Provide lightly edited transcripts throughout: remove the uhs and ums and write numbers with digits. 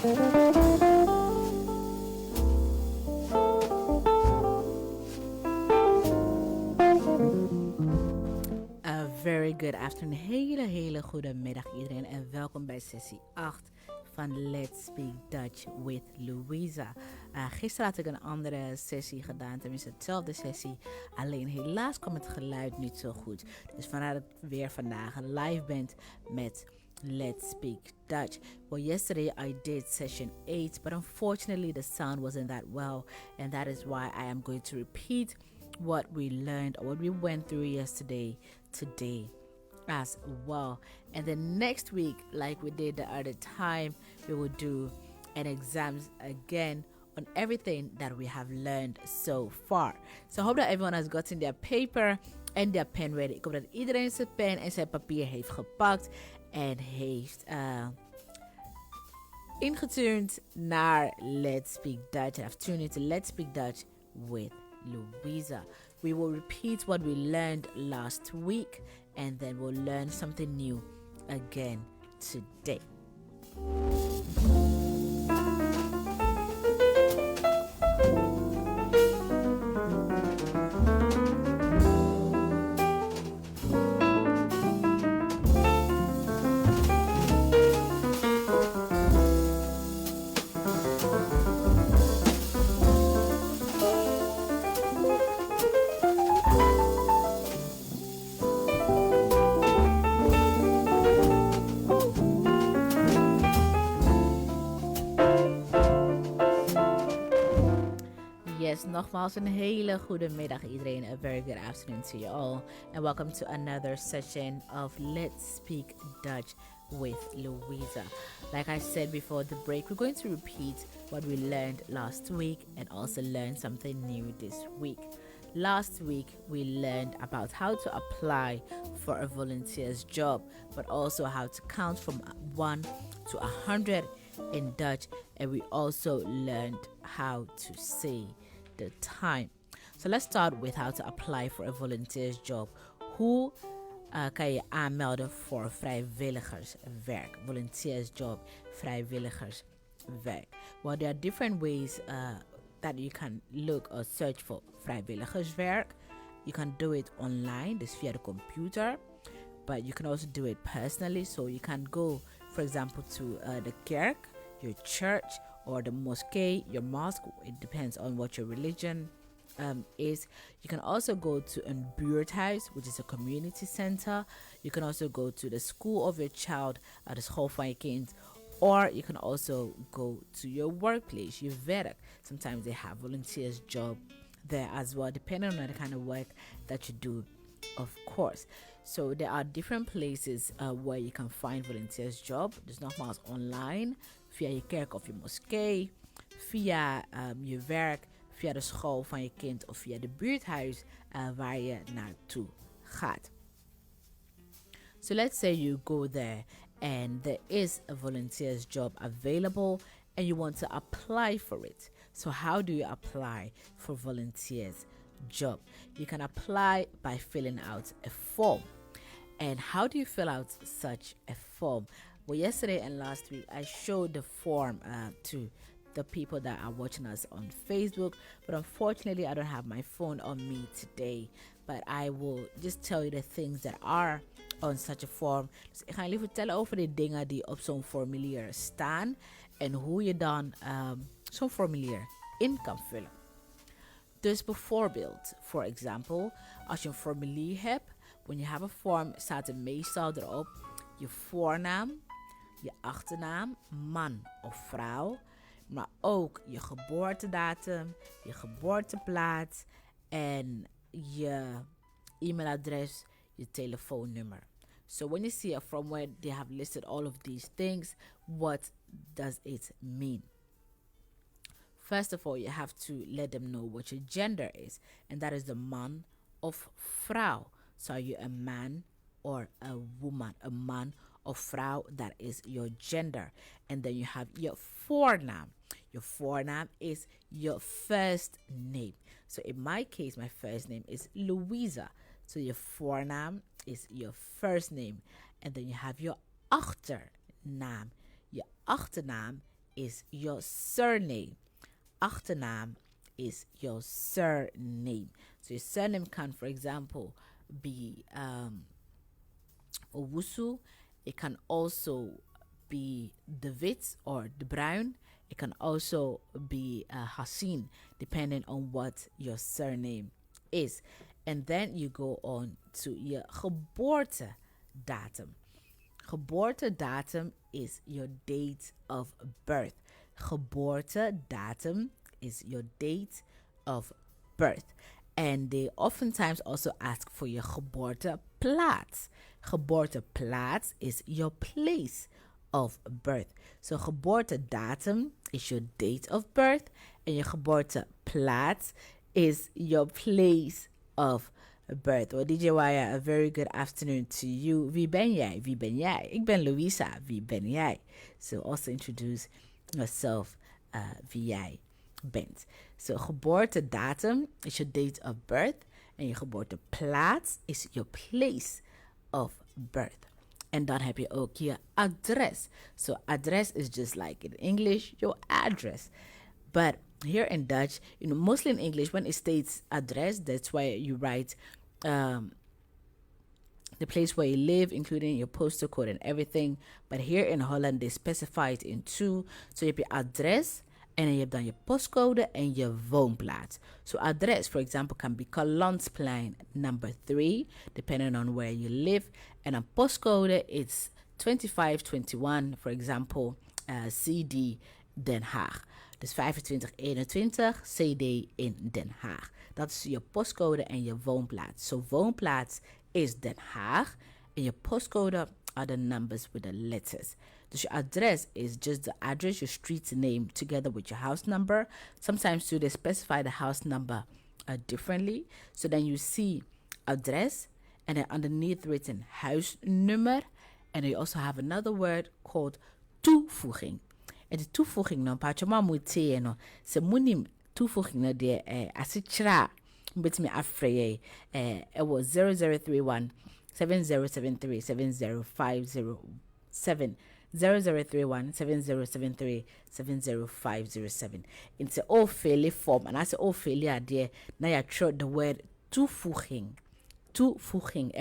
A very good afternoon. Hele goede middag iedereen en welkom bij sessie 8 van Let's Speak Dutch with Louisa. Gisteren had ik een andere sessie gedaan, tenminste hetzelfde sessie. Alleen helaas kwam het geluid niet zo goed. Dus vandaar dat ik weer vandaag live ben met Let's Speak Dutch. Well, yesterday I did session 8, but unfortunately the sound wasn't that well. And that is why I am going to repeat what we learned or what we went through yesterday today as well. And then next week, like we did the other time, we will do an exams again on everything that we have learned so far. So I hope that everyone has gotten their paper and their pen ready. Ik hoop dat iedereen zijn pen en zijn papier heeft gepakt en heeft ingetuned naar Let's Speak Dutch. I've tuned into Let's Speak Dutch with Louisa. We will repeat what we learned last week and then we'll learn something new again today. Yes, nogmaals een hele goede middag iedereen. A very good afternoon to you all. And welcome to another session of Let's Speak Dutch with Louisa. Like I said before the break, we're going to repeat what we learned last week and also learn something new this week. Last week, we learned about how to apply for a volunteer's job, but also how to count from 1 to 100 in Dutch. And we also learned how to say the time. So let's start with how to apply for a volunteer's job. Hoe kan je aanmelden voor vrijwilligerswerk? Volunteers job, vrijwilligerswerk. Well, there are different ways that you can look or search for vrijwilligerswerk. You can do it online, dus via the computer. But you can also do it personally. So you can go, for example, to the kerk, your church, or the mosque, your mosque. It depends on what your religion is. You can also go to a buurthuis, which is a community center. You can also go to the school of your child, de school van je kind. Or you can also go to your workplace, your werk. Sometimes they have volunteers job there as well, depending on the kind of work that you do, of course. So there are different places where you can find volunteers job. Dus nogmaals online, via je kerk of je moskee, via je werk, via de school van je kind of via de buurthuis waar je naartoe gaat. So let's say you go there and there is a volunteer's job available and you want to apply for it. So how do you apply for volunteers job? You can apply by filling out a form. And how do you fill out such a form? Well, yesterday and last week, I showed the form to the people that are watching us on Facebook. But unfortunately, I don't have my phone on me today. But I will just tell you the things that are on such a form. Dus ik ga jullie vertellen over de dingen die op zo'n formulier staan. En hoe je dan zo'n formulier in kan vullen. Dus bijvoorbeeld, for example, als je een formulier hebt, when you have a form, staat er meestal erop je voornaam, je achternaam, man of vrouw, maar ook je geboortedatum, je geboorteplaats en je e-mailadres, je telefoonnummer. So when you see a form where they have listed all of these things, what does it mean? First of all, you have to let them know what your gender is, and that is the man of vrouw. So are you a man or a woman? A man or vrouw, that is your gender. And then you have your voornaam. Your voornaam is your first name. So in my case, my first name is Louisa. So your voornaam is your first name. And then you have your achternaam. Your achternaam is your surname. Achternaam is your surname. So your surname can, for example, be Owusu. It can also be De Wit or De Bruin. It can also be Hassin, depending on what your surname is. And then you go on to your geboortedatum. Geboortedatum is your date of birth. Geboortedatum is your date of birth. And they oftentimes also ask for your geboorteplaats. Geboorteplaats is your place of birth. So geboortedatum is your date of birth, and your geboorteplaats is your place of birth. Well, DJ Waya, a very good afternoon to you. Wie ben jij? Wie ben jij? Ik ben Louisa. Wie ben jij? So also introduce yourself wie jij bent. So geboortedatum is your date of birth, and your geboorteplaats is your place of birth. En dan heb je ook je adres. So adres is just like in English, your address. But here in Dutch, mostly in English, when it states address, that's why you write the place where you live, including your postal code and everything. But here in Holland, they specify it in two. So je hebt je adres, en je hebt dan je postcode en je woonplaats. So address, for example, can be Colonsplein number 3, depending on where you live. And a postcode, it's 2521, for example, CD Den Haag. Dus 2521 CD in Den Haag. Dat is je postcode en je woonplaats. So woonplaats is Den Haag. En je postcode are the numbers with the letters. Dus your address is just the address, your street name, together with your house number. Sometimes too, they specify the house number differently. So then you see address, and then underneath written huisnummer. And you also have another word called toevoeging. En de toevoeging, no, pachoma moet no, se munim toevoeging no de asichra, mbet me afreye, it was 0031 7073 70507 0031 7073 70507. It's all fairly form, and I say all failure there. Now you throw the word toevoeging. Toevoeging,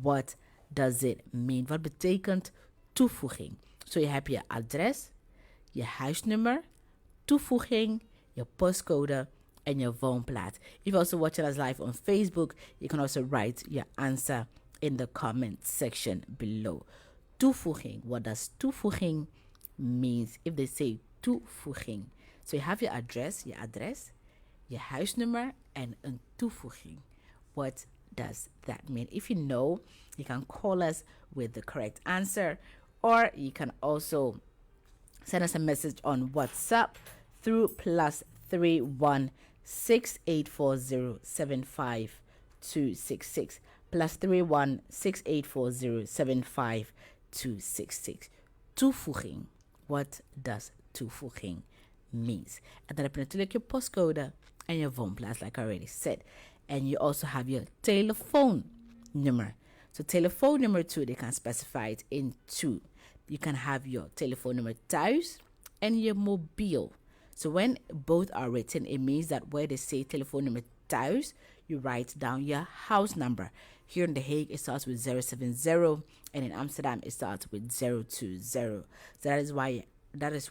what does it mean? Wat betekent toevoeging? So you have your address, je huisnummer, toevoeging, je postcode, and your woonplaats. If you're also watching us live on Facebook, you can also write your answer in the comment section below. Toevoeging. What does toevoeging means? If they say toevoeging. So you have your address, je huisnummer, and een toevoeging. What does that mean? If you know, you can call us with the correct answer, or you can also send us a message on WhatsApp through +31 6840 75266 +31 6840 75266. Toevoeging. What does toevoeging means? And then heb je natuurlijk je postcode en je woonplaats, like I already said. And you also have your telephone number. So telephone number 2, they can specify it in 2. You can have your telephone number thuis and your mobiel. So when both are written, it means that where they say telephone number thuis, you write down your house number. Here in The Hague, it starts with 070, and in Amsterdam, it starts with 020. So that is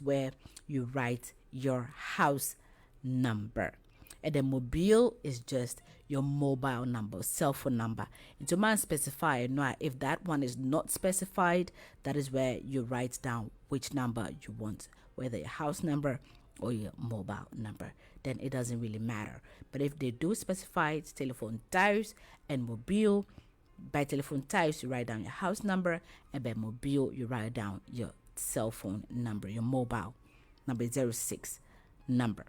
where you write your house number. And the mobile is just your mobile number, cell phone number. And to man specify, if that one is not specified, that is where you write down which number you want, whether your house number or your mobile number. Then it doesn't really matter. But if they do specify it's telephone thuis and mobile, by telephone thuis you write down your house number, and by mobile you write down your cell phone number, your mobile number 06 number.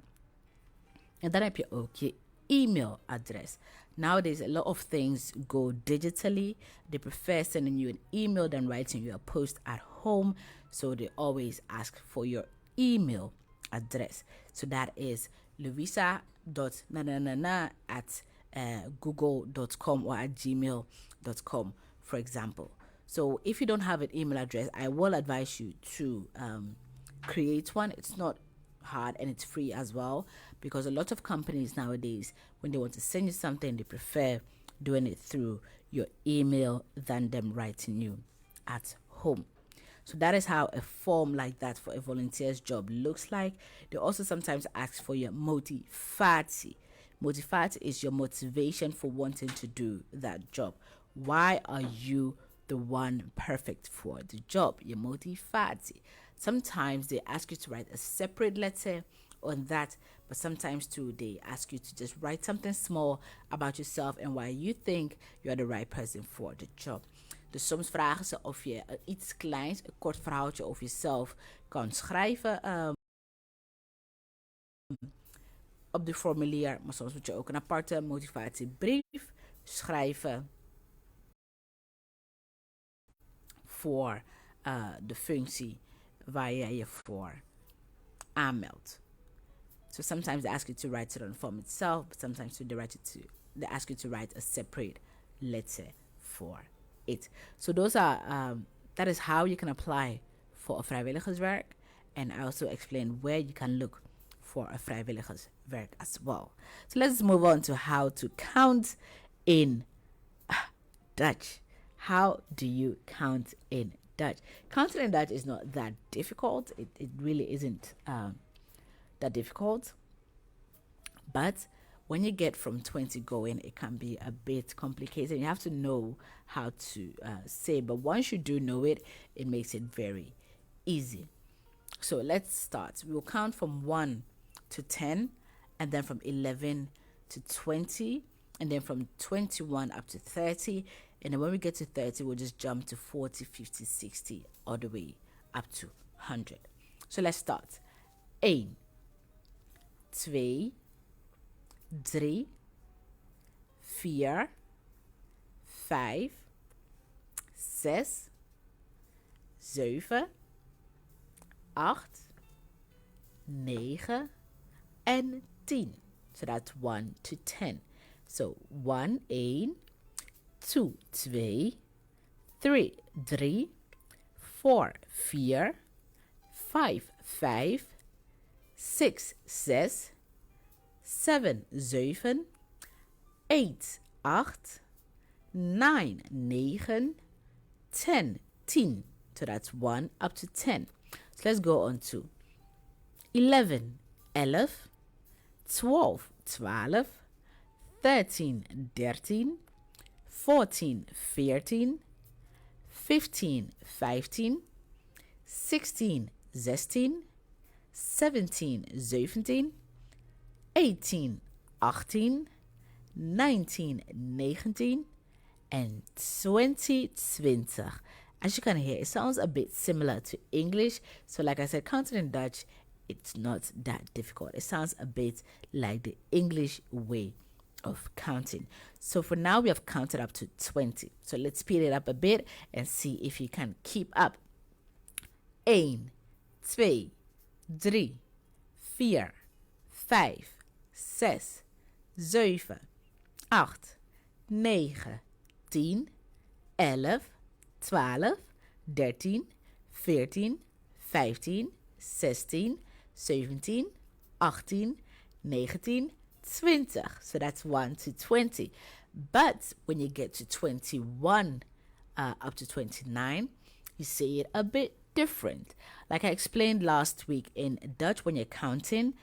And then I put okay, email address. Nowadays, a lot of things go digitally. They prefer sending you an email than writing you a post at home. So they always ask for your email address. So that is louisa.nananana at google.com or at gmail.com, for example. So if you don't have an email address, I will advise you to create one. It's not hard and it's free as well, because a lot of companies nowadays, when they want to send you something, they prefer doing it through your email than them writing you at home. So that is how a form like that for a volunteer's job looks like. They also sometimes ask for your motivatie. Motivatie is your motivation for wanting to do that job. Why are you the one perfect for the job? Your motivatie. Sometimes they ask you to write a separate letter on that, but sometimes too they ask you to just write something small about yourself and why you think you're the right person for the job. Dus soms vragen ze of je iets kleins, een kort verhaaltje over jezelf kan schrijven op de formulier. Maar soms moet je ook een aparte motivatiebrief schrijven voor de functie waar je je voor aanmeldt. So sometimes they ask you to write it on the form itself, but sometimes they ask you to write a separate letter for it. So those are that is how you can apply for a vrijwilligerswerk, and I also explain where you can look for a vrijwilligerswerk as well. So let's move on to how to count in Dutch. How do you count in Dutch? Counting in Dutch is not that difficult. It really isn't that difficult. But when you get from 20 going, it can be a bit complicated. You have to know how to say, but once you do know it, it makes it very easy. So let's start. We'll count from 1 to 10, and then from 11 to 20, and then from 21 up to 30. And then when we get to 30, we'll just jump to 40, 50, 60, all the way up to 100. So let's start. 1, 2, 3, 4, 5, 6, 7, 8, 9 en 10. So that's 1 to 10. So 1, 1, 2, 2, 3, 3, 4, 4, 5, 5, 6, 6, 7, 7, 8, 8, 9, 9, 10, 10. So that's 1 up to 10. So let's go on to 11, 11, 12, 12, 13, 13, 14, 14, 15, 15, 16, 16, 17, 17, 18, 18, 19, 19, and 20, 20. As you can hear, it sounds a bit similar to English. So like I said, counting in Dutch, it's not that difficult. It sounds a bit like the English way of counting. So for now, we have counted up to 20. So let's speed it up a bit and see if you can keep up. 1, 2, 3, 4, 5, 6, 7, 8, 9, 10, 11, 12, 13, 14, 15, 16, 17, 18, 19, 20. So that's 1 to 20. But when you get to 21 up to 29, you say it a bit different. Like I explained last week, in Dutch, when you're counting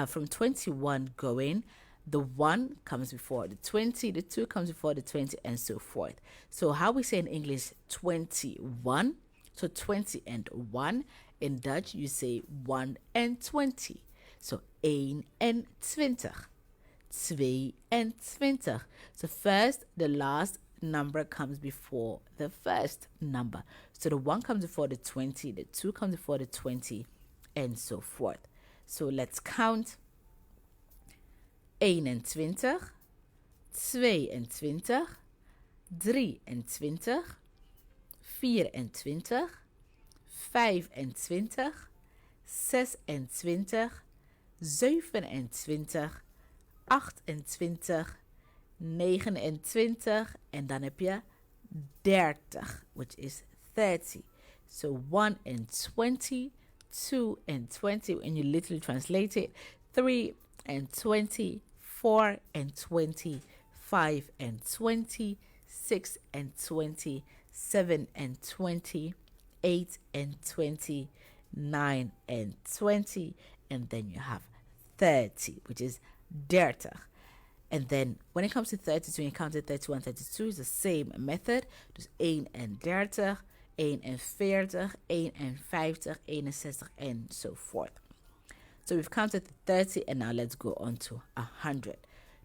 from 21 going, the 1 comes before the 20, the 2 comes before the 20, and so forth. So how we say in English 21, so 20 and 1. In Dutch, you say 1 and 20. So 1 en 20. 2 en 20. So first, the last number comes before the first number. So the 1 comes before the 20, the 2 comes before the 20, and so forth. So let's count. 21, 22, 23, 24, 25, 26, 27, 27, 28, 29, en dan heb je 30, which is 30. So 1 and 20, 2 and 20, and you literally translate it, 3 and 20, 4 and 20, 5 and 20, 6 and 20, 7 and 20, 8 and 20, 9 and 20, and then you have 30, which is 30. And then when it comes to 32, when you count it 31, 32 is the same method. Dus 1 en 30, 1 en 40, 1 en 50, 61, and so forth. So we've counted 30, and now let's go on to 100.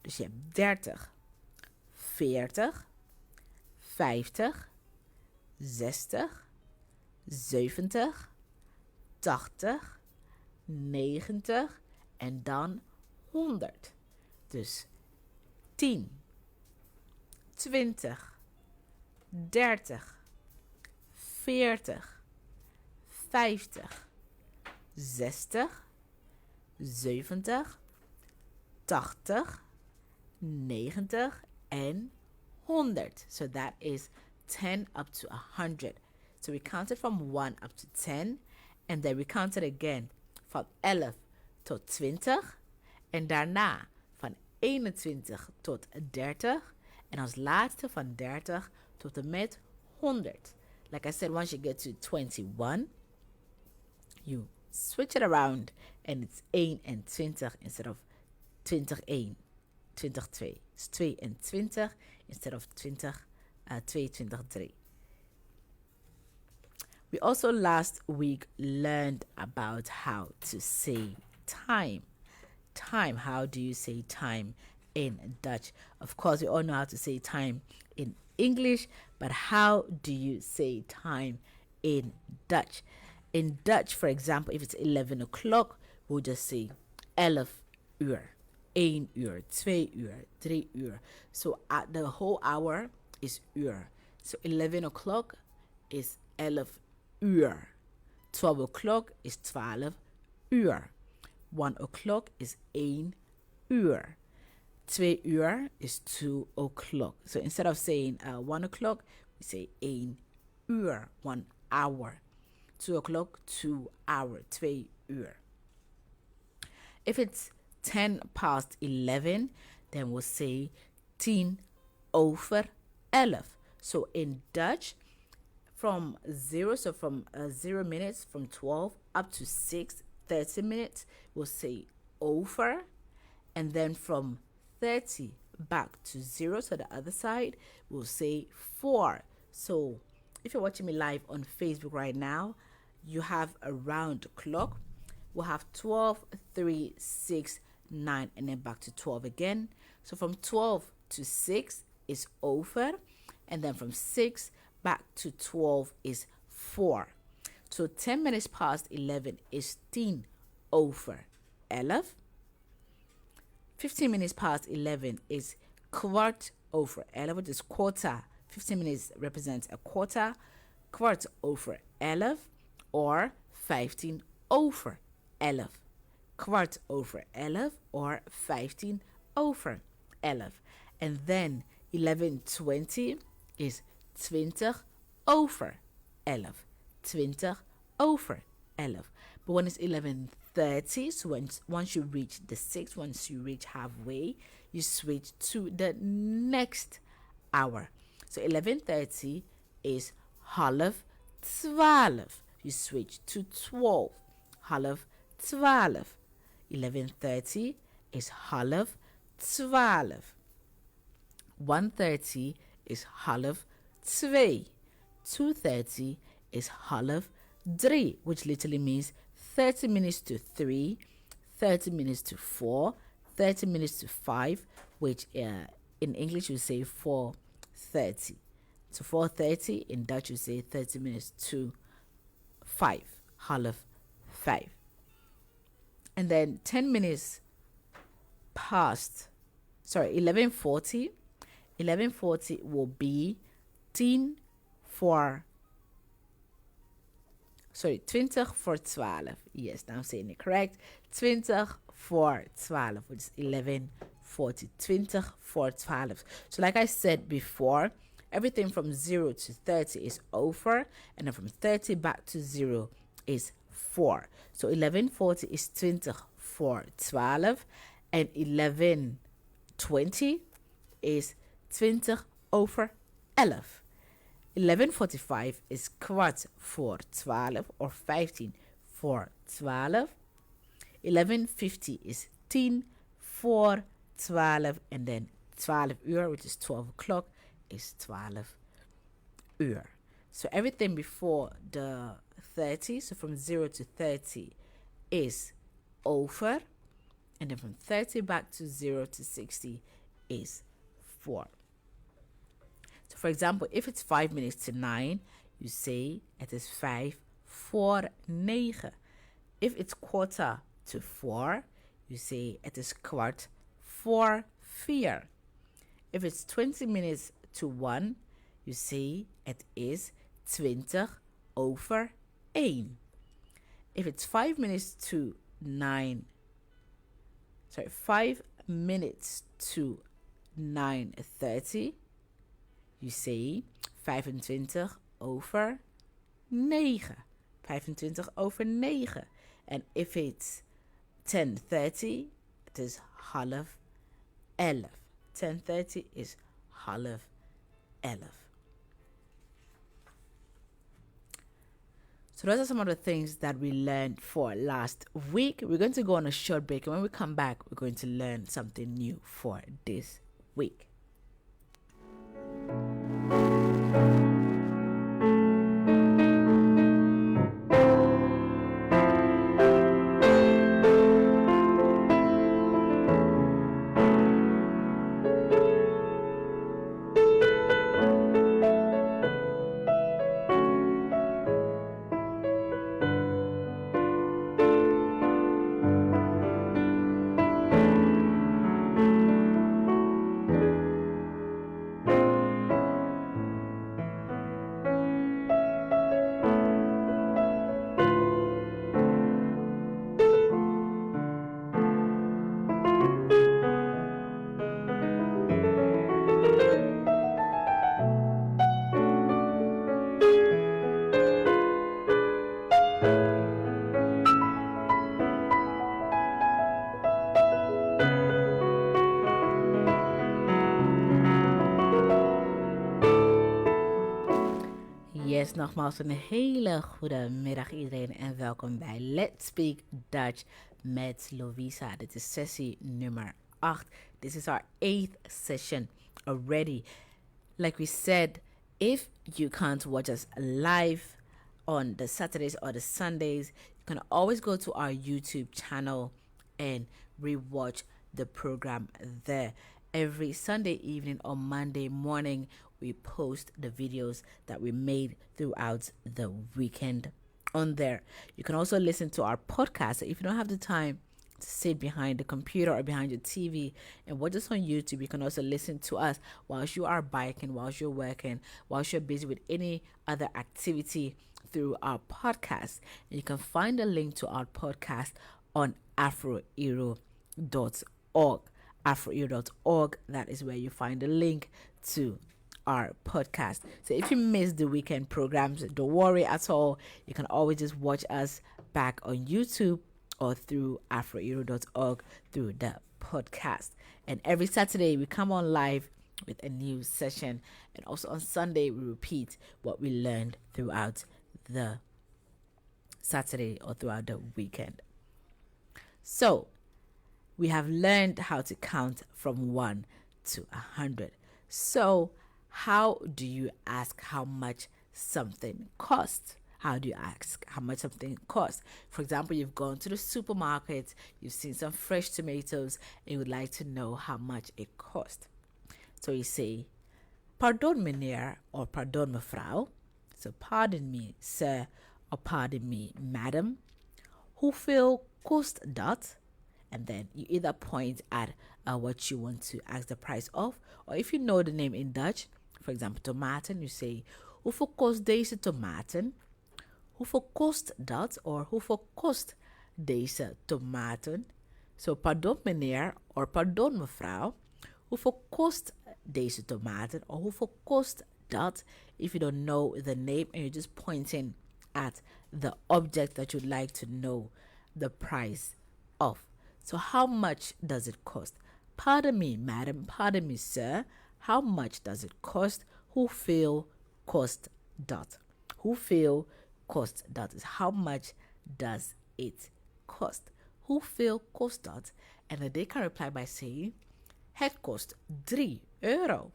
Dus je hebt 30, 40, 50, 60, 70, 80, 90 en dan 100. Dus 10, 20, 30, 40, 50, 60, 70, 80, 90 and 100. So that is 10 up to 100. So we counted from 1 up to 10, and then we counted again van 11 tot 20 en daarna van 21 tot 30 en als laatste van 30 tot en met 100. Like I said, once you get to 21, you switch it around and it's 1 en 20 instead of 21, 22. It's 2 en 20 instead of 2, 23. We also last week learned about how to say time. Time, how do you say time in Dutch? Of course, we all know how to say time in English, but how do you say time in Dutch? In Dutch, for example, if it's 11 o'clock, we'll just say 11 uur, 1 uur, 2 uur, 3 uur. So the whole hour is uur. So 11 o'clock is 11 uur. 12 o'clock is 12 uur. 1 o'clock is 1 uur. 2 uur is 2 o'clock. So instead of saying 1 o'clock, we say 1 uur, 1 hour. 2 o'clock, 2 hour, 2 uur. If it's 10 past 11, then we'll say 10 over 11. So in Dutch, from 0 minutes, from 12 up to 6, 30 minutes, we'll say over. And then from 30 back to 0, so the other side, we'll say 4. So if you're watching me live on Facebook right now, you have a round clock. We'll have 12, 3, 6, 9, and then back to 12 again. So from 12 to 6 is over, and then from 6 back to 12 is 4. So 10 minutes past 11 is 10 over 11. 15 minutes past 11 is kwart over 11, which is quarter. 15 minutes represents a quarter. Kwart over 11 or 15 over 11. Kwart over 11 or 15 over 11. And then 11:20 is 20 over 11. 20 over 11. But when it's 11:30, so once you reach the 6, once you reach halfway, you switch to the next hour. So 11:30 is 11:12. You switch to 12. 11:12. 11:30 is 11:12. 1:30 is 2:30. 2:30 is 3:30, which literally means 30 minutes to 3, 30 minutes to 4, 30 minutes to 5, which in English you say 4:30. So 4:30, in Dutch you say 30 minutes to 5, 5:30. And then 10 minutes past, 11:40. 11:40 will be 20 voor 12. Yes, now I'm saying it correct. 20 voor 12, which is 11:40. 20 voor 12. So like I said before, everything from 0 to 30 is over, and then from 30 back to 0 is 4. So 11:40 is 20 voor 12. En 11:20 is 20 over 11. 11:45 is kwart voor 12 or 15 voor 12. 11:50 is 10 voor 12. And then 12 uur, which is 12 o'clock, is 12 uur. So everything before the 30, so from 0 to 30, is over. And then from 30 back to 0 to 60 is 4. So for example, if it's 5 minutes to 9, you say it is 5 voor 9. If it's quarter to 4, you say it is kwart voor 4. If it's 20 minutes to 1, you say it is 20 over 1. If it's 5 minutes to 5 minutes to 9:30, you say 25 over 9. 25 over 9. And if it's 10:30, it is 10:30. 10:30 is 10:30. So those are some of the things that we learned for last week. We're going to go on a short break, and when we come back, we're going to learn something new for this week. Yes, nogmaals een hele goede middag iedereen en welkom bij Let's Speak Dutch met Lovisa. Dit is sessie nummer 8. This is our 8th session already. Like we said, if you can't watch us live on the Saturdays or the Sundays, you can always go to our YouTube channel and rewatch the program there. Every Sunday evening or Monday morning, we post the videos that we made throughout the weekend on there. You can also listen to our podcast. So if you don't have the time to sit behind the computer or behind your TV and watch us on YouTube, you can also listen to us whilst you are biking, whilst you're working, whilst you're busy with any other activity through our podcast. And you can find a link to our podcast on AfroEuro.org. AfroEuro.org. That is where you find the link to our podcast. So if you missed the weekend programs, don't worry at all. You can always just watch us back on YouTube or through AfroEuro.org through the podcast. And every Saturday we come on live with a new session, and also on Sunday we repeat what we learned throughout the Saturday or throughout the weekend. So we have learned how to count from 1 to 100. So how do you ask how much something costs? How do you ask how much something costs? For example, you've gone to the supermarket, you've seen some fresh tomatoes, and you would like to know how much it costs. So you say, pardon meneer or pardon mevrouw. So pardon me, sir, or pardon me, madam. Hoeveel kost dat? And then you either point at what you want to ask the price of, or if you know the name in Dutch, for example, tomaten, you say, hoeveel kost deze tomaten? Hoeveel kost dat? Or hoeveel kost deze tomaten? So, pardon meneer, or pardon mevrouw. Hoeveel kost deze tomaten? Or hoeveel kost dat? If you don't know the name and you're just pointing at the object that you'd like to know the price of. So how much does it cost? Pardon me, madam. Pardon me, sir. How much does it cost? Hoeveel kost dat? Hoeveel kost dat? Is how much does it cost? Hoeveel kost dat? And then they can reply by saying, het kost €3.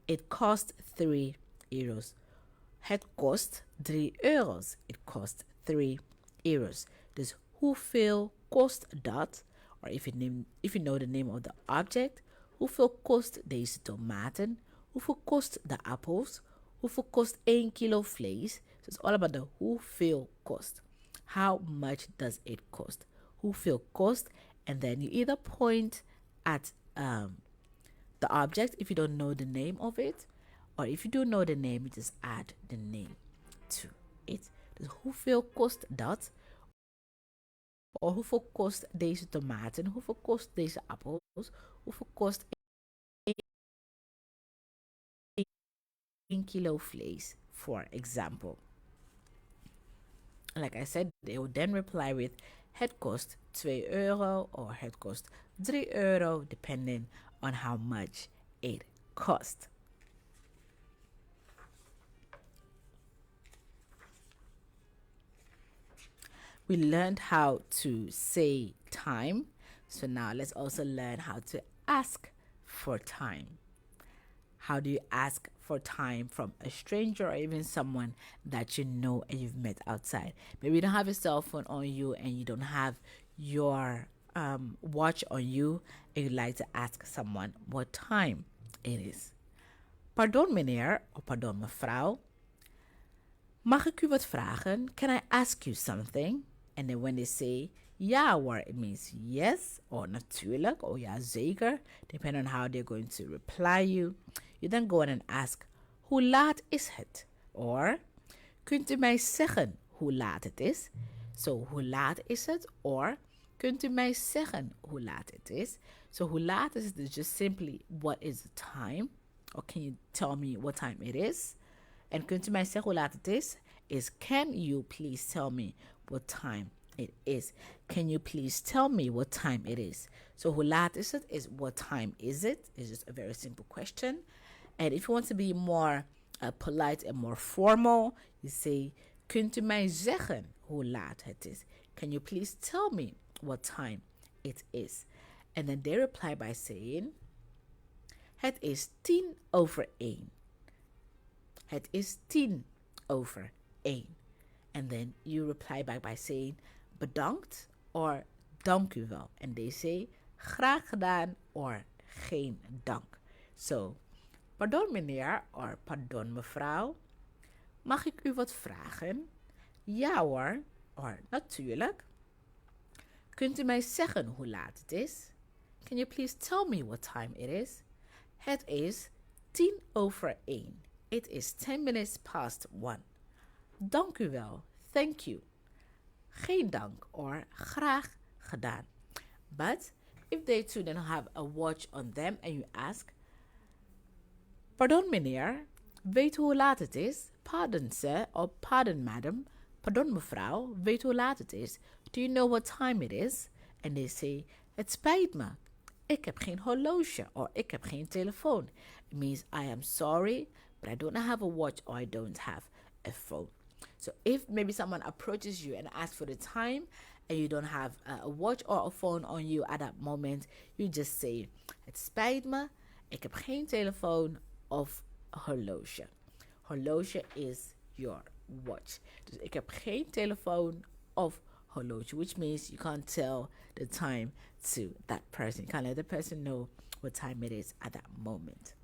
It cost €3. Het kost €3. It cost €3. Dus hoeveel kost dat? Or if you know the name of the object, hoeveel kost deze tomaten? Hoeveel kost de appels? Hoeveel kost 1 kilo vlees? So it's all about the hoeveel kost. How much does it cost? Hoeveel kost? And then you either point at the object if you don't know the name of it, or if you do know the name, you just add the name to it. Dus hoeveel kost dat? Of hoeveel kost deze tomaten? Hoeveel kost deze appels? Hoeveel kost 1 kilo vlees, for example? Like I said, they will then reply with het kost €2 or het kost €3, depending on how much it cost. We learned how to say time. So now let's also learn how to ask for time. How do you ask for time from a stranger or even someone that you know and you've met outside? Maybe you don't have a cell phone on you and you don't have your watch on you and you'd like to ask someone what time it is. Pardon meneer of pardon mevrouw. Mag ik u wat vragen? Can I ask you something? And then when they say ja hoor, it means yes or natuurlijk or ja zeker, depending on how they're going to reply you. You then go on and ask, hoe laat is het? Or, kunt u mij zeggen hoe laat het is? So, hoe laat is het? Or, kunt u mij zeggen hoe laat het is? So, hoe laat is it is just simply what is the time? Or can you tell me what time it is? And kunt u mij zeggen hoe laat het is can you please tell me what time it is? Can you please tell me what time it is? So, hoe laat is het is what time is it? It's just a very simple question. And if you want to be more polite and more formal, you say, kunt u mij zeggen hoe laat het is? Can you please tell me what time it is? And then they reply by saying, het is 1:10. Het is 1:10. And then you reply back by saying, bedankt or dank u wel. And they say, graag gedaan or geen dank. So, pardon meneer or pardon mevrouw. Mag ik u wat vragen? Ja hoor, or natuurlijk. Kunt u mij zeggen hoe laat het is? Can you please tell me what time it is? Het is 1:10. It is 10 minutes past 1. Dank u wel. Thank you. Geen dank or graag gedaan. But if they too then have a watch on them and you ask, pardon meneer, weet u hoe laat het is? Pardon sir or pardon madam. Pardon mevrouw, weet u hoe laat het is? Do you know what time it is? And they say, het spijt me. Ik heb geen horloge or ik heb geen telefoon. It means I am sorry, but I don't have a watch or I don't have a phone. So if maybe someone approaches you and asks for the time and you don't have a watch or a phone on you at that moment, you just say, het spijt me, ik heb geen telefoon of horloge. Horloge is your watch. Dus ik heb geen telefoon of horloge, which means you can't tell the time to that person. You can't let the person know what time it is at that moment.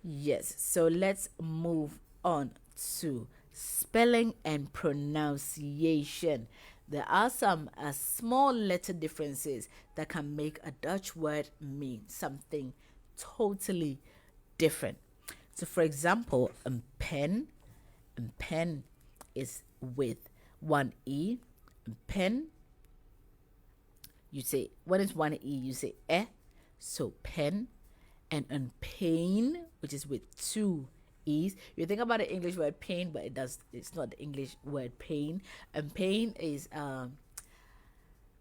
Yes, so let's move on to spelling and pronunciation. There are some small letter differences that can make a Dutch word mean something totally different. So, for example, pen is with one E. Pen, you say, when it's one E, you say eh, so pen. And pain which is with 2 E's. You think about the English word pain, but it's not the English word pain. And pain is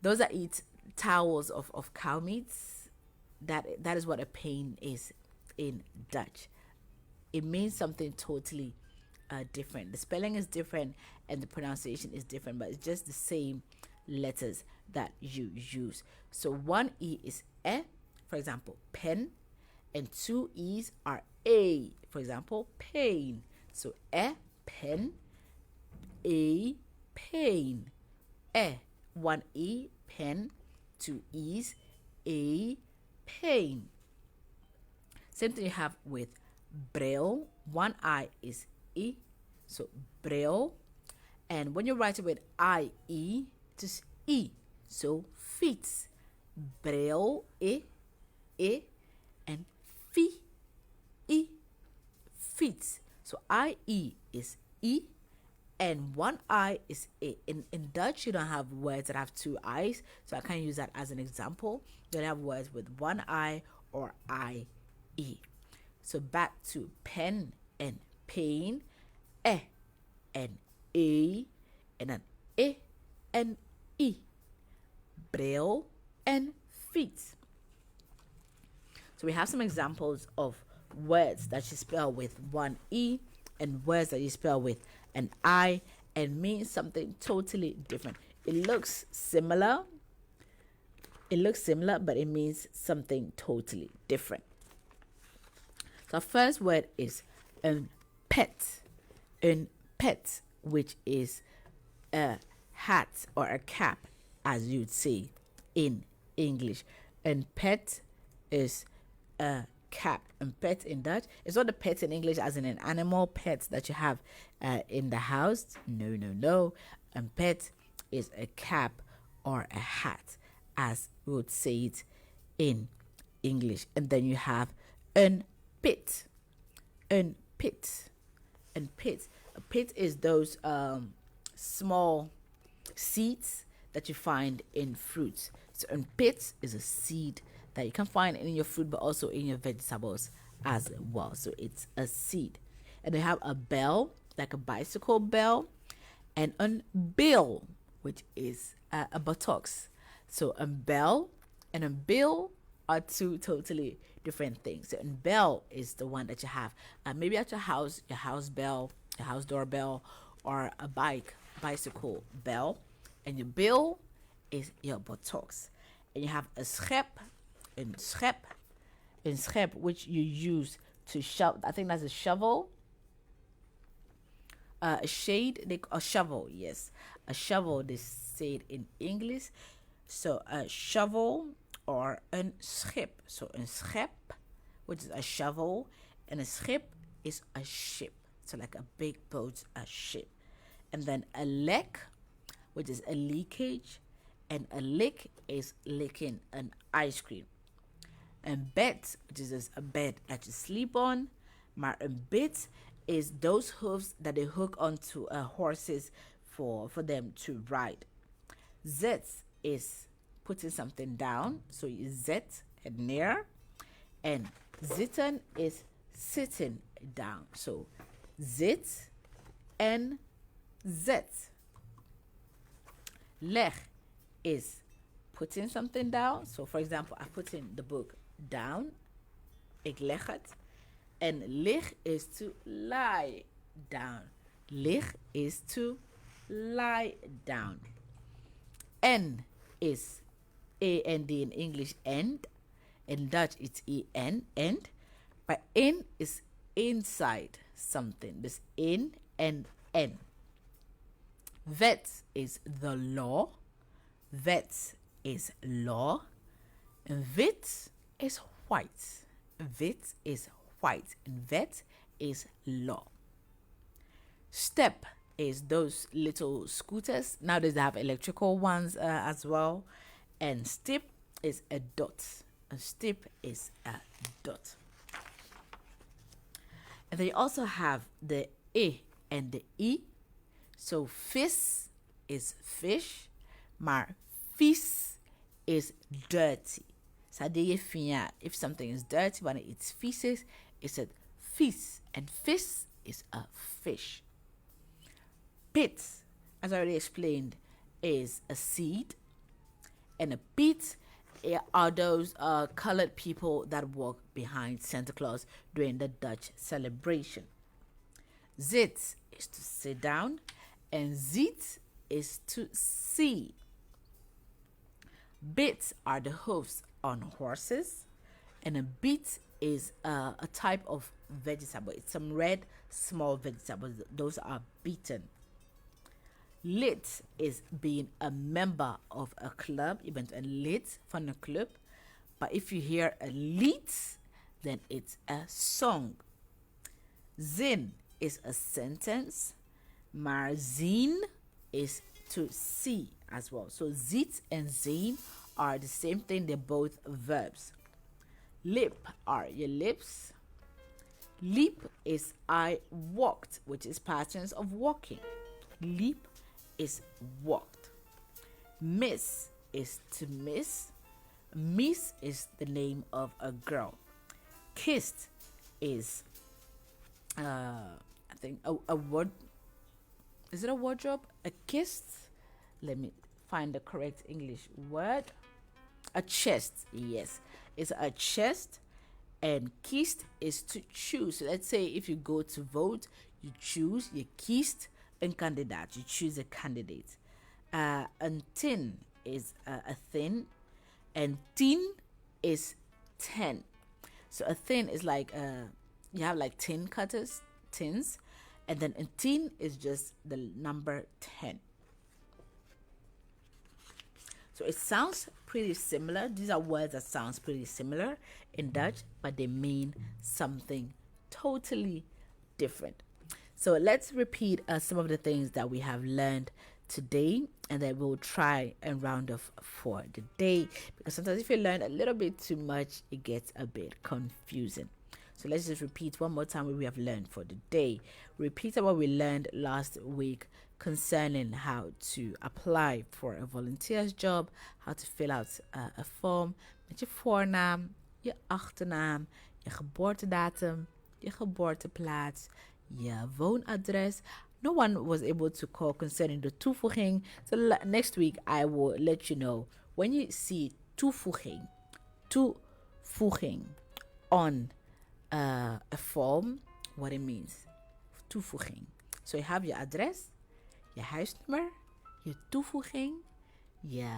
those that eat towels of cow meats. That is what a pain is in Dutch. It means something totally different. The spelling is different and the pronunciation is different, but it's just the same letters that you use. So 1 E is E, for example, pen, and 2 E's are A, for example, pain. So E, pen, A, pain. E, 1 E, pen, 2 E's, A, pain. Same thing you have with bril. 1 I is E, so bril. And when you write it with IE, just E, so fiets. Bril, E, and I, fiets. So IE is E, and 1 I is A. In Dutch, you don't have words that have 2 I's, so I can use that as an example. You don't have words with 1 I or IE. So back to pen and pain, E and A, and then E and I. Bril and feet. So we have some examples of words that you spell with 1 E and words that you spell with an I and mean something totally different. It looks similar, but it means something totally different. So our first word is pet, which is a hat or a cap, as you'd say in English. And pet is a cap. And pet in Dutch, it's not a pet in English as in an animal pet that you have in the house. No. And pet is a cap or a hat, as we would say it in English. And then you have an pit. A pit is those small seeds that you find in fruits. So a pit is a seed that you can find in your fruit, but also in your vegetables as well. So it's a seed. And they have a bell, like a bicycle bell, and a bill, which is a buttocks. So a bell and a bill are 2 totally different things. So a bell is the one that you have maybe at your house bell, your house doorbell, or a bicycle bell. And your bill is your buttocks. And you have a schep, which you use to shovel. I think that's a shovel. A shovel, yes. A shovel, they say it in English. So a shovel or a schip. So a schep, which is a shovel, and a schip is a ship. So like a big boat, a ship. And then a lek, which is a leakage, and a lick is licking an ice cream. And bed, which is a bed that you sleep on. Maar een bit is those hooves that they hook onto horses for them to ride. Zet is putting something down, so you zet and near. And zitten is sitting down, so zit and zet. Leg is putting something down. So for example, I put in the book down. Ik leg het. And lig is to lie down. Lig is to lie down. N is A-N-D in English, end. In Dutch, it's E-N, end. But in is inside something. This in and N. Vet is the law. Vet is law. And wit is white. Wit is white. And vet is law. Step is those little scooters. Nowadays they have electrical ones as well. And stip is a dot. A stip is a dot. And then you also have the E and the I. So vis is fish, maar vies is dirty. So if something is dirty, when it's vies is it vis, and vis is a fish. Pit, as I already explained, is a seed, and a Piet are those colored people that walk behind Santa Claus during the Dutch celebration. Zit is to sit down, and ziet is to see. Bits are the hoofs on horses, and a beet is a type of vegetable. It's some red small vegetables. Those are beeten. Lid is being a member of a club. Je bent een lid van een club. But if you hear a lied, then it's a song. Zin is a sentence. Maar zien is to see as well. So ziet and zien are the same thing. They're both verbs. Lip are your lips. Leap is I walked, which is patterns of walking. Leap is walked. Miss is to miss. Miss is the name of a girl. Kissed is I think a word. Is it a wardrobe? A kissed? Let me find the correct English word. A chest, yes. It's a chest. And kiest is to choose. So let's say if you go to vote, you choose, you kiest een kandidaat. You choose a candidate. Een tin is a thin. And 10 is 10. So a thin is like, you have like tin cutters, tins. And then a 10 is just the number 10. So it sounds pretty similar. These are words that sounds pretty similar in Dutch, but they mean something totally different. So let's repeat some of the things that we have learned today, and then we'll try and round off for the day, because sometimes if you learn a little bit too much, it gets a bit confusing. So let's just repeat one more time what we have learned for the day. Repeat what we learned last week concerning how to apply for a volunteer's job, how to fill out a form met je voornaam, je achternaam, je geboortedatum, je geboorteplaats, je woonadres. No one was able to call concerning the toevoeging. So next week I will let you know when you see toevoeging on a form, what it means. Toevoeging. So you have your address, je huisnummer, je toevoeging, je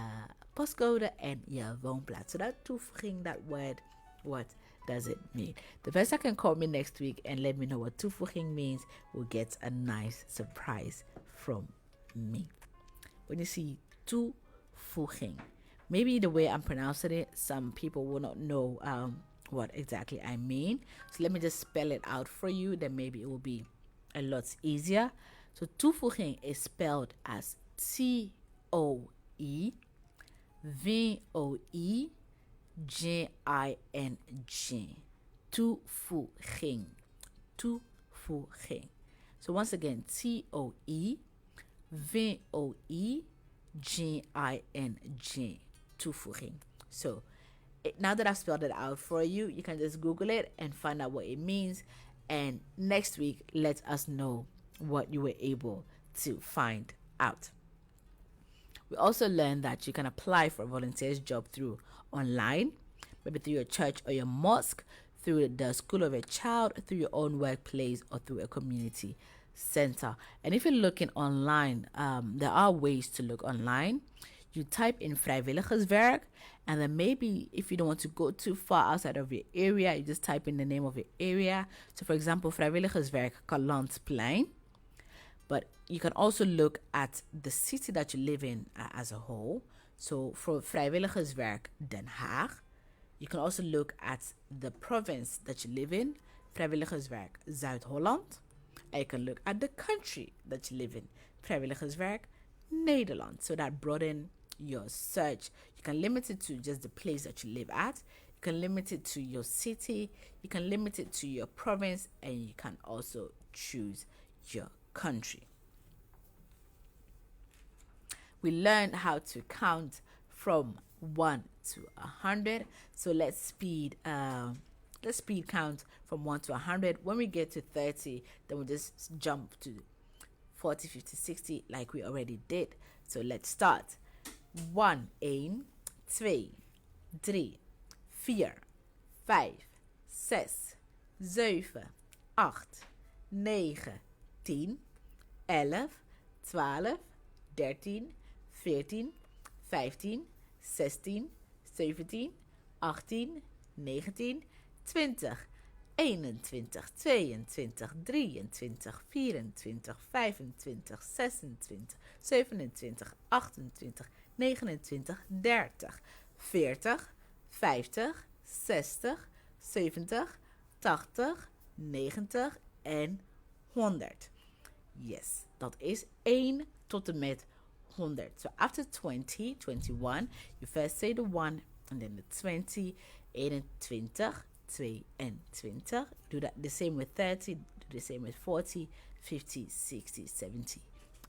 postcode en je woonplaats. So that toevoeging, that word, what does it mean? The person can call me next week and let me know what toevoeging means. Will get a nice surprise from me. When you see toevoeging, maybe the way I'm pronouncing it, some people will not know what exactly I mean. So let me just spell it out for you. Then maybe it will be a lot easier. So toevoeging is spelled as T-O-E-V-O-E-G-I-N-G. Toevoeging. Toevoeging. So once again, T-O-E-V-O-E-G-I-N-G. Toevoeging. So now that I've spelled it out for you, you can just Google it and find out what it means. And next week, let us know what you were able to find out. We also learned that you can apply for a volunteer's job through online, maybe through your church or your mosque, through the school of a child, through your own workplace, or through a community center. And if you're looking online, there are ways to look online. You type in vrijwilligerswerk, and then maybe if you don't want to go too far outside of your area, you just type in the name of your area. So for example, vrijwilligerswerk Kalandsplein. But you can also look at the city that you live in as a whole. So for vrijwilligerswerk Den Haag. You can also look at the province that you live in, vrijwilligerswerk Zuid-Holland. And you can look at the country that you live in, vrijwilligerswerk Nederland. So that broaden your search. You can limit it to just the place that you live at. You can limit it to your city. You can limit it to your province, and you can also choose your country. We learned how to count from 1 to 100. So let's speed let's speed count from 1 to 100. When we get to 30, then we'll just jump to 40, 50, 60 like we already did. So let's start. 1, 2, 3, 4, 5, 6, 7, 8, 9, 10, 11, 12, 13, 14, 15, 16, 17, 18, 19, 20, 21, 22, 23, 24, 25, 26, 27, 28, 29, 30, 40, 50, 60, 70, 80, 90 en 100. Yes, dat is 1 tot en met 100. So after 20, 21, you first say the 1 and then the 20, 21, 22. Do that the same with 30, do the same with 40, 50, 60, 70,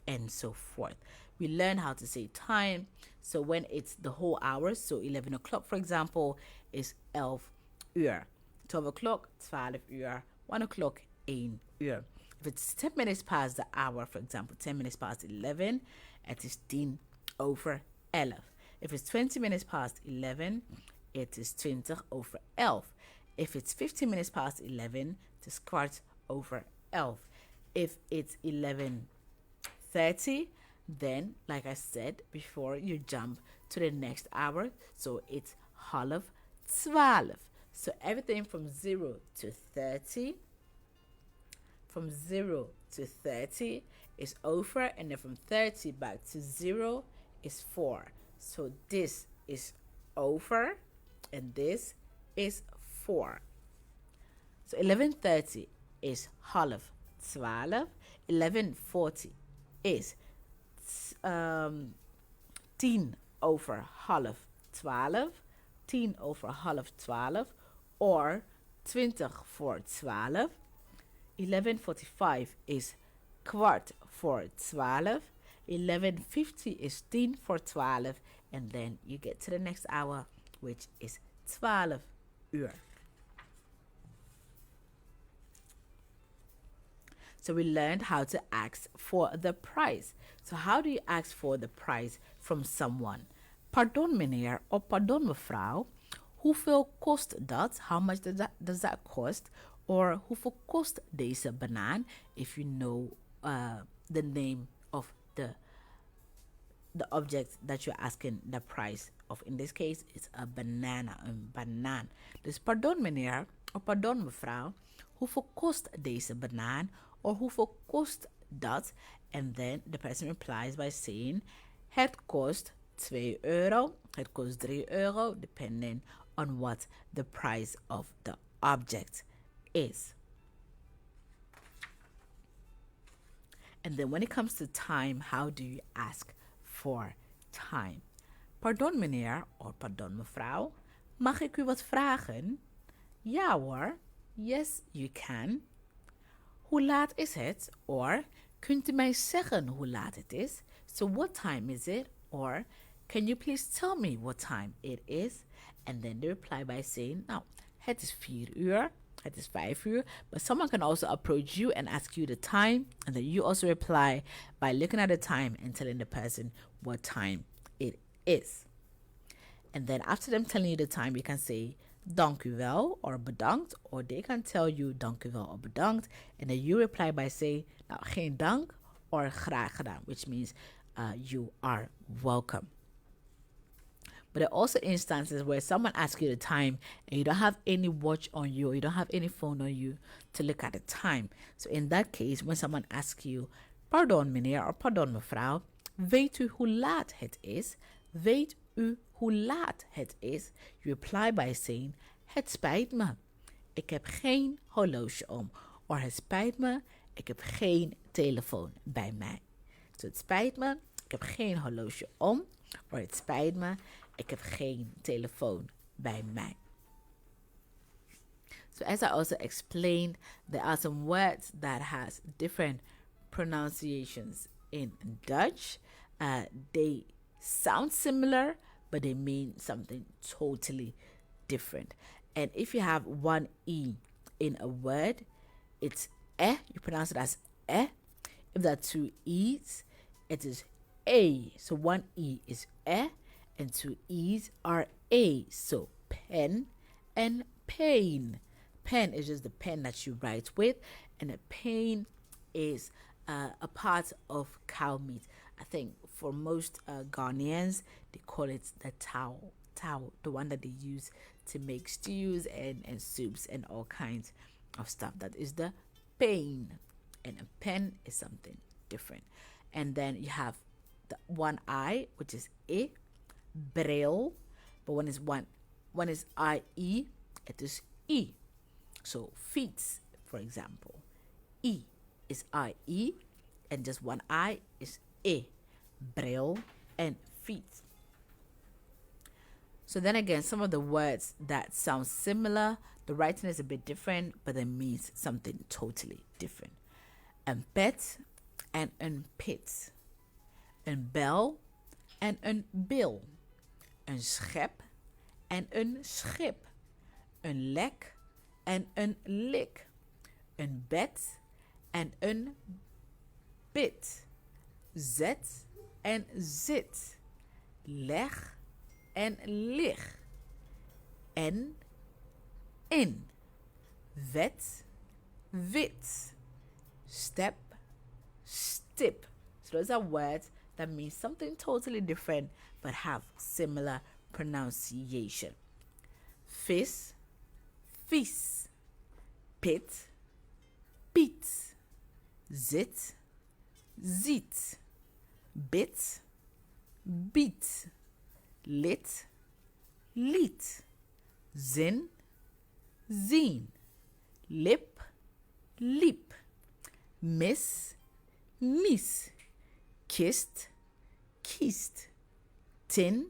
and so forth. We learn how to say time. So when it's the whole hour, so 11 o'clock, for example, is 11 uur. 12 o'clock, 12 uur. 1 o'clock, 1 uur. If it's 10 minutes past the hour, for example, 10 minutes past 11, it is 10 over 11. If it's 20 minutes past 11, it is 20 over 11. If it's 15 minutes past 11, it is kwart over 11. If it's 11:30, then, like I said before, you jump to the next hour. So it's 11:12. So everything from 0 to 30, from 0 to 30 is over, and then from 30 back to 0 is 4. So this is over, and this is 4. So 11:30 is 11:12. 11:40 is 10 over 11:12. 10 over 11:12, or 20 voor 12. 11:45 is kwart voor 12. 11:50 is 10 voor 12. And then you get to the next hour, which is 12 uur. So we learned how to ask for the price. So how do you ask for the price from someone? Pardon meneer, or pardon mevrouw. Hoeveel kost dat? How much does that cost? Or hoeveel kost deze banaan? If you know the name of the object that you're asking the price of. In this case, it's a banana, een banaan. Dus pardon meneer, of pardon mevrouw. Hoeveel kost deze banaan? Or hoeveel kost dat? And then the person replies by saying, het kost 2 euro, het kost 3 euro, depending on what the price of the object is. And then when it comes to time, how do you ask for time? Pardon meneer, or pardon mevrouw, mag ik u wat vragen? Ja hoor, yes you can. Hoe laat is het? Or, kunt u mij zeggen hoe laat het is? So what time is it? Or, can you please tell me what time it is? And then they reply by saying, nou, het is 4 uur, het is 5 uur. But someone can also approach you and ask you the time. And then you also reply by looking at the time and telling the person what time it is. And then after them telling you the time, you can say, dank u wel, or bedankt. Or they can tell you, dank u wel, or bedankt. And then you reply by saying, nou, geen dank, or graag gedaan, which means you are welcome. But there are also instances where someone asks you the time and you don't have any watch on you, or you don't have any phone on you to look at the time. So in that case, when someone asks you, pardon meneer, or pardon mevrouw, weet u hoe laat het is? Weet u hoe laat het is? You reply by saying, het spijt me, ik heb geen horloge om. Or het spijt me, ik heb geen telefoon bij mij. So het spijt me, ik heb geen horloge om. Or het spijt me, ik heb geen telefoon bij mij. So as I also explained, there are some words that has different pronunciations in Dutch. They sound similar, but they mean something totally different. And if you have one E in a word, it's you pronounce it as eh. If there are two E's, it is a. So one E is and two E's are a. So pen and pain. Pen is just the pen that you write with, and a pain is a part of cow meat. I think for most Ghanaians, they call it the towel, the one that they use to make stews and soups and all kinds of stuff. That is the pain, and a pen is something different. And then you have the one I, which is e, bril, but when is I-E, it is E. So feet, for example, E is I-E, and just one I is E, bril and feet. So then again, some of the words that sound similar, the writing is a bit different, but it means something totally different. Een pet and een pit. Een bel en een bil. Een schep en een schip. Een lek en een lik. Een bed en een bit. Zet en zit. Leg en lig. En in. Wet, wit. Step, stip. So those are words that mean something totally different but have similar pronunciation. Vis, vis. Pit, piet. Zit, ziet. Bit, biet. Lid, lied. Zin, zien. Lip, liep. Mis, mies. Kist, kiest. Tin,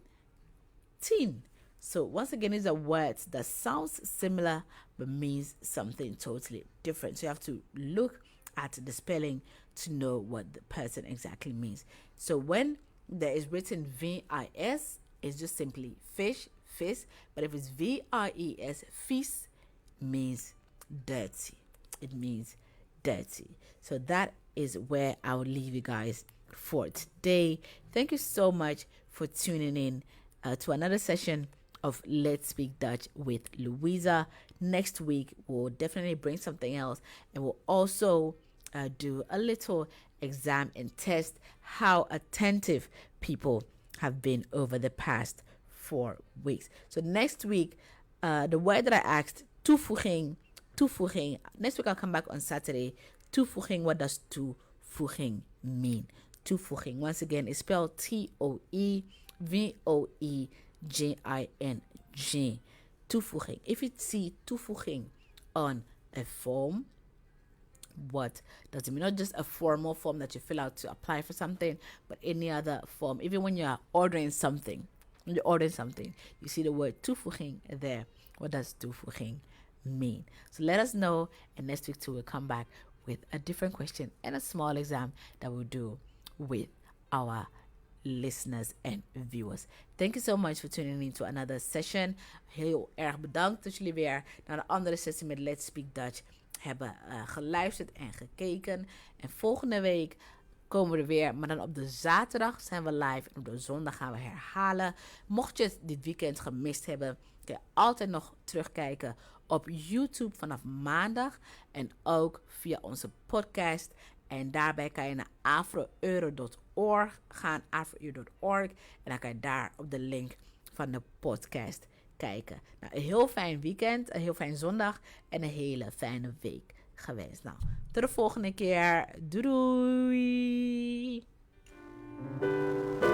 tin. So once again, these are words that sounds similar but means something totally different. So you have to look at the spelling to know what the person exactly means. So when there is written V-I-S, it's just simply fish, fish. But if it's V-I-E-S, feast, means dirty. It means dirty. So that is where I'll leave you guys for today. Thank you so much for tuning in to another session of Let's Speak Dutch with Louisa. Next week, we'll definitely bring something else, and we'll also do a little exam and test how attentive people have been over the past 4 weeks. So next week, the word that I asked, toevoeging. Next week I'll come back on Saturday. Toevoeging, what does toevoeging mean? Toevoeging, once again, is spelled T-O-E-V-O-E-G-I-N-G. Toevoeging. If you see toevoeging on a form, what does it mean? Not just a formal form that you fill out to apply for something, but any other form. Even when you're ordering something, you see the word toevoeging there. What does toevoeging mean? So let us know, and next week too we'll come back with a different question and a small exam that we'll do with our listeners and viewers. Thank you so much for tuning in to another session. Heel erg bedankt dat jullie weer naar de andere sessie met Let's Speak Dutch hebben geluisterd en gekeken. En volgende week komen we er weer, maar dan op de zaterdag zijn we live en op de zondag gaan we herhalen. Mocht je het dit weekend gemist hebben, kun je altijd nog terugkijken op YouTube vanaf maandag en ook via onze podcast. En daarbij kan je naar AfroEuro.org gaan, AfroEuro.org, en dan kan je daar op de link van de podcast kijken. Nou, een heel fijn weekend, een heel fijn zondag en een hele fijne week gewenst. Nou, tot de volgende keer. Doei doei!